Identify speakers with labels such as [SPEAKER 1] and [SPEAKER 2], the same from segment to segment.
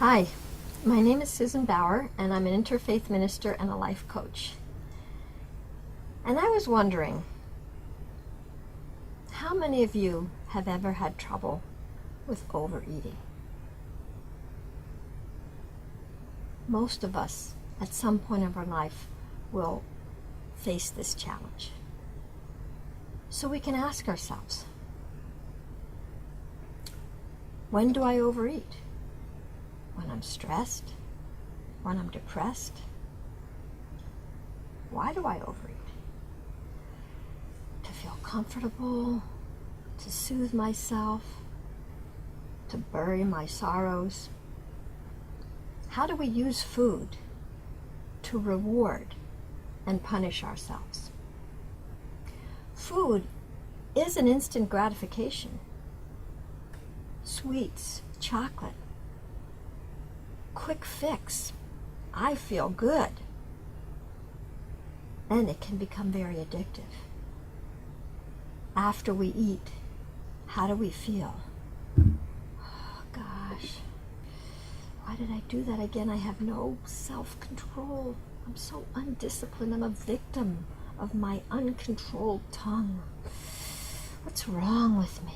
[SPEAKER 1] Hi, my name is Susan Bauer, and I'm an Interfaith Minister and a life coach. And I was wondering, how many of you have ever had trouble with overeating? Most of us, at some point of our life, will face this challenge. So we can ask ourselves, when do I overeat? When I'm stressed? When I'm depressed? Why do I overeat? To feel comfortable, to soothe myself, to bury my sorrows. How do we use food to reward and punish ourselves? Food is an instant gratification. Sweets, chocolate, quick fix. I feel good. And it can become very addictive. After we eat, how do we feel? Oh, gosh, why did I do that again? I have no self-control. I'm so undisciplined. I'm a victim of my uncontrolled tongue. What's wrong with me?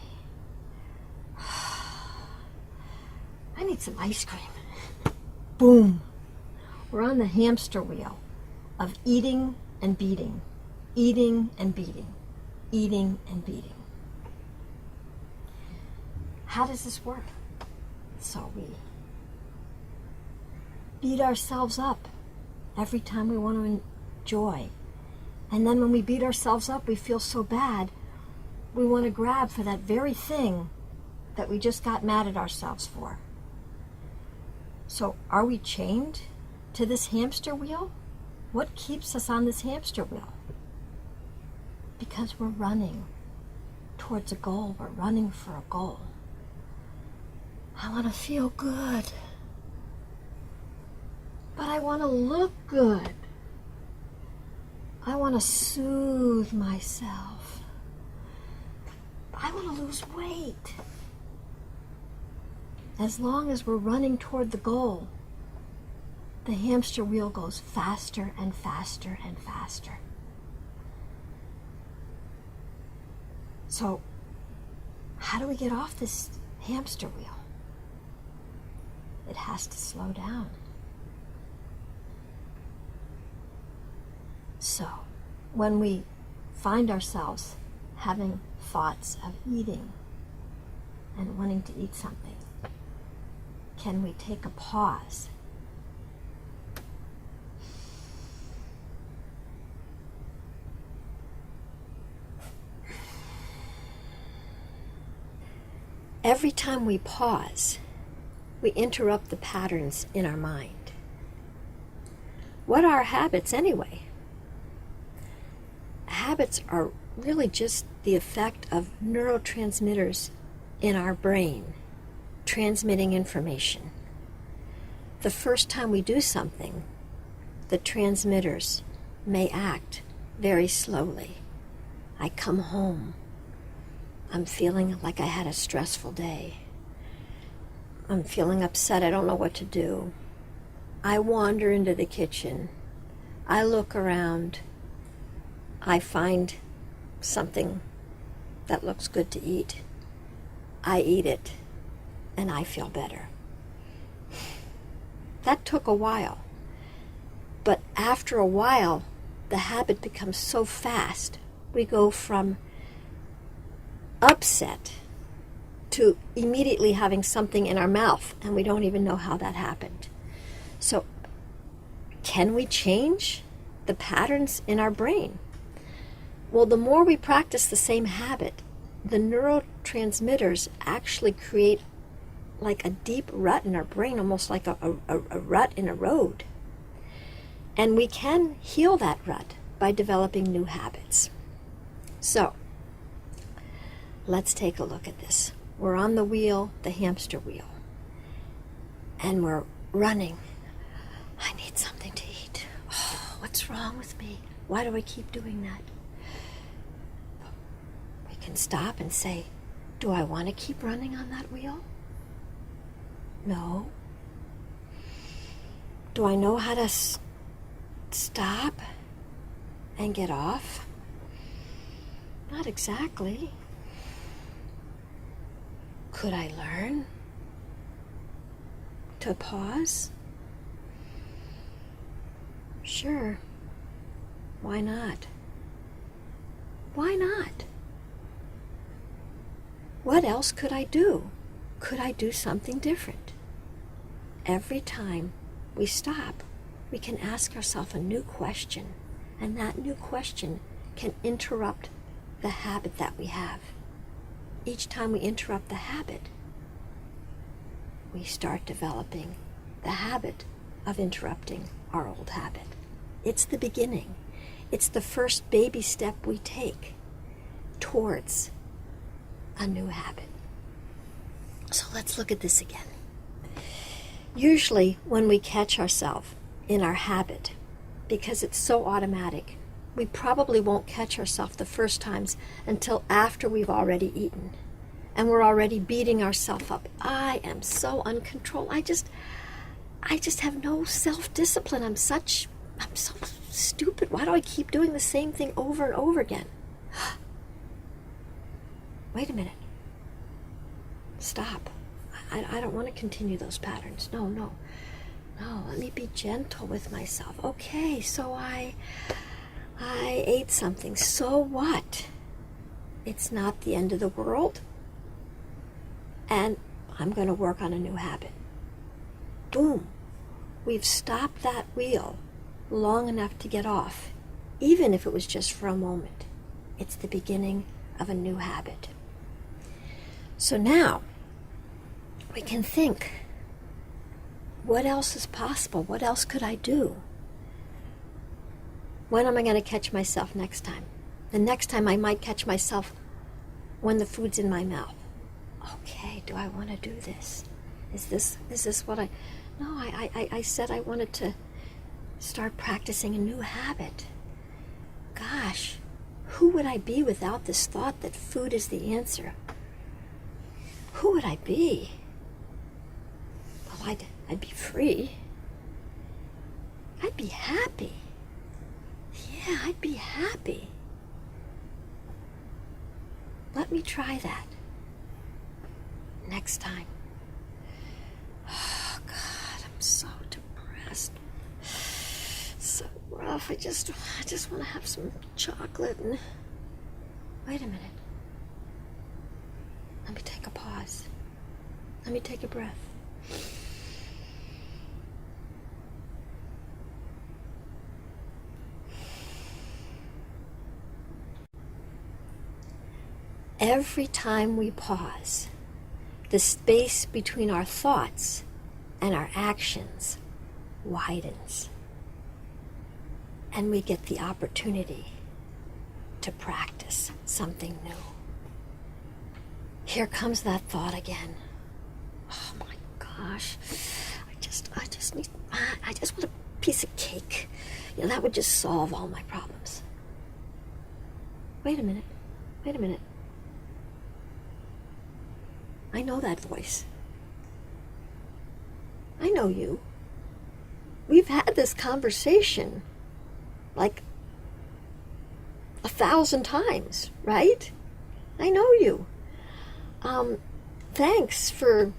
[SPEAKER 1] I need some ice cream. Boom. We're on the hamster wheel of eating and beating, eating and beating, eating and beating. How does this work? So we beat ourselves up every time we want to enjoy. And then when we beat ourselves up, we feel so bad, we want to grab for that very thing that we just got mad at ourselves for. So are we chained to this hamster wheel? What keeps us on this hamster wheel? Because we're running towards a goal. We're running for a goal. I want to feel good. But I want to look good. I want to soothe myself. I want to lose weight. As long as we're running toward the goal, the hamster wheel goes faster and faster and faster. So, how do we get off this hamster wheel? It has to slow down. So, when we find ourselves having thoughts of eating and wanting to eat something, can we take a pause? Every time we pause, we interrupt the patterns in our mind. What are habits anyway? Habits are really just the effect of neurotransmitters in our brain transmitting information. The first time we do something, the transmitters may act very slowly. I come home. I'm feeling like I had a stressful day. I'm feeling upset. I don't know what to do. I wander into the kitchen. I look around. I find something that looks good to eat. I eat it, and I feel better. That took a while. But after a while, the habit becomes so fast, we go from upset to immediately having something in our mouth, and we don't even know how that happened. So, can we change the patterns in our brain? Well, the more we practice the same habit, the neurotransmitters actually create like a deep rut in our brain, almost like a rut in a road. And we can heal that rut by developing new habits. So, let's take a look at this. We're on the wheel, the hamster wheel, and we're running. I need something to eat. Oh, what's wrong with me? Why do I keep doing that? We can stop and say, do I want to keep running on that wheel? No. Do I know how to stop and get off? Not exactly. Could I learn to pause? Sure. Why not? Why not? What else could I do? Could I do something different? Every time we stop, we can ask ourselves a new question, and that new question can interrupt the habit that we have. Each time we interrupt the habit, we start developing the habit of interrupting our old habit. It's the beginning. It's the first baby step we take towards a new habit. So let's look at this again. Usually when we catch ourselves in our habit, because it's so automatic, we probably won't catch ourselves the first times until after we've already eaten. And we're already beating ourselves up. I am so uncontrolled. I just have no self-discipline. I'm so stupid. Why do I keep doing the same thing over and over again? Wait a minute. Stop. I don't want to continue those patterns. No, let me be gentle with myself. Okay, so I ate something. So what? It's not the end of the world. And I'm going to work on a new habit. Boom. We've stopped that wheel long enough to get off, even if it was just for a moment. It's the beginning of a new habit. So now we can think, what else is possible? What else could I do? When am I going to catch myself next time? The next time I might catch myself when the food's in my mouth. Okay, do I want to do this? Is this what I... No, I said I wanted to start practicing a new habit. Gosh, who would I be without this thought that food is the answer? Who would I be? Well, I'd be free. I'd be happy. Yeah, I'd be happy. Let me try that next time. Oh, God, I'm so depressed. So rough. I just want to have some chocolate and... Wait a minute. Let me take a pause. Let me take a breath. Every time we pause, the space between our thoughts and our actions widens. And we get the opportunity to practice something new. Here comes that thought again. Oh my gosh. I just want a piece of cake. You know, that would just solve all my problems. Wait a minute. I know that voice. I know you. We've had this conversation like 1,000 times, right? I know you. Thanks for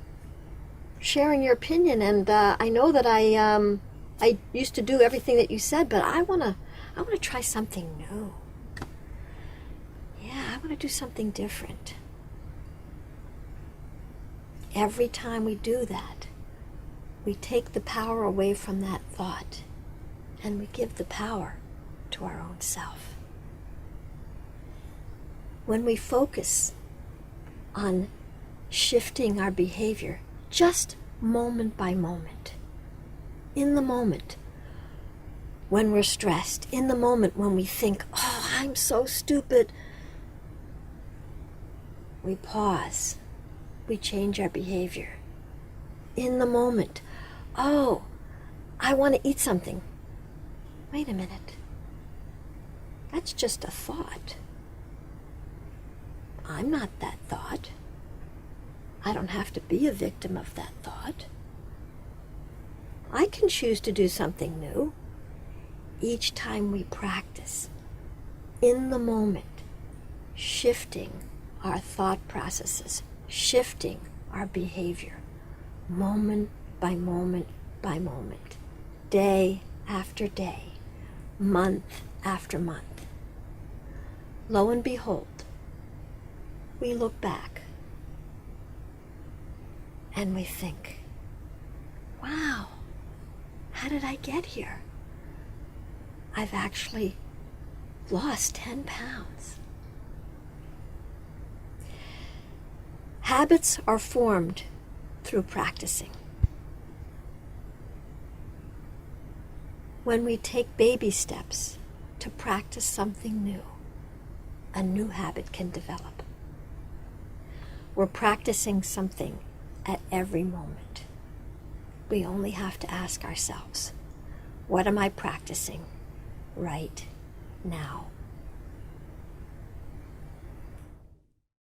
[SPEAKER 1] sharing your opinion, and I know that I used to do everything that you said, but I wanna try something new. Yeah, I wanna do something different. Every time we do that, we take the power away from that thought, and we give the power to our own self. When we focus on shifting our behavior, just moment by moment, in the moment when we're stressed, in the moment when we think, oh, I'm so stupid, we pause. We change our behavior. In the moment, oh, I want to eat something. Wait a minute. That's just a thought. I'm not that thought. I don't have to be a victim of that thought. I can choose to do something new. Each time we practice, in the moment, shifting our thought processes, shifting our behavior, moment by moment by moment, day after day, month after month. Lo and behold, we look back and we think, wow, how did I get here? I've actually lost 10 pounds. Habits are formed through practicing. When we take baby steps to practice something new, a new habit can develop. We're practicing something at every moment. We only have to ask ourselves, what am I practicing right now?